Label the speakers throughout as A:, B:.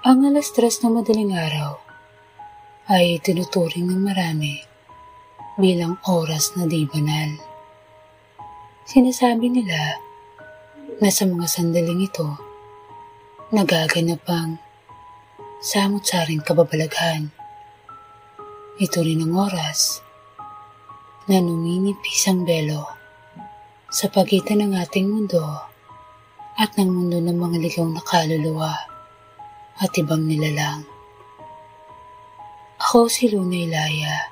A: Ang 3:00 ng madaling araw ay tinuturing ng marami bilang oras na di banal. Sinasabi nila na sa mga sandaling ito nagaganap ang samut-saring kababalaghan. Ito rin ang oras na numinipis ang belo sa pagitan ng ating mundo at ng mundo ng mga ligaw na kaluluwa at ibang nilalang. Ako si Luna Ilaya.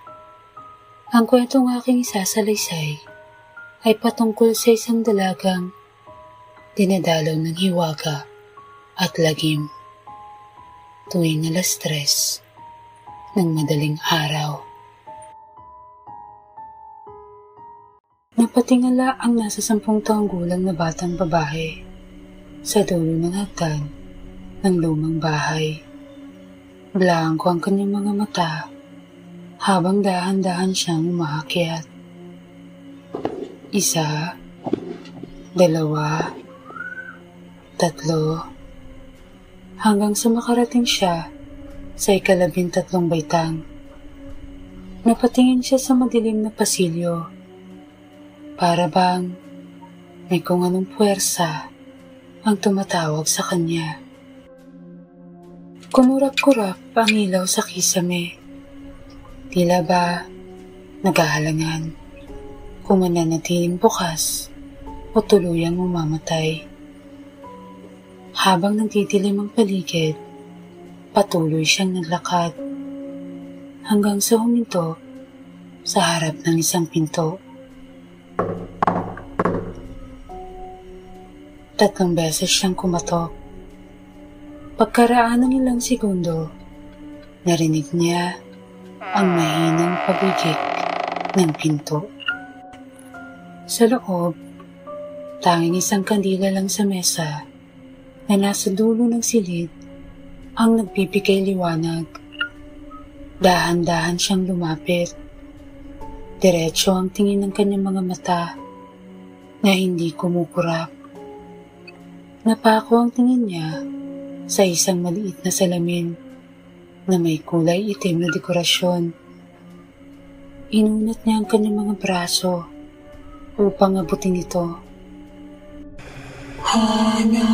A: Ang kwentong aking isasalaysay ay patungkol sa isang dalagang dinadalaw ng hiwaga at lagim tuwing 3:00 ng madaling araw. Napatingala ang nasa 10 taong gulang na batang babae sa dulo ng hagdan ng lumang bahay. Blanko ang kanyang mga mata habang dahan-dahan siyang umaakyat. 1, 2, 3, hanggang sa makarating siya sa 13 baitang. Napatingin siya sa madilim na pasilyo para bang may kung anong puwersa ang tumatawag sa kanya. Kumurap-kurap ang ilaw sa kisame. Tila ba naghahalangan kung mananatiling bukas o tuluyang mamamatay. Habang nagdidilim ang paligid, patuloy siyang naglakad hanggang sa huminto sa harap ng isang pinto. 3 beses siyang kumatok. Pagkaraan ng ilang segundo, narinig niya ang mahinang pagigik ng pinto. Sa loob, tanging isang kandila lang sa mesa na nasa dulo ng silid ang nagbibigay liwanag. Dahan-dahan siyang lumapit. Diretso ang tingin ng kanyang mga mata na hindi kumukurap. Napako ang tingin niya sa isang maliit na salamin na may kulay itim na dekorasyon. Inunat niya ang kanyang mga braso upang abutin ito. Hana!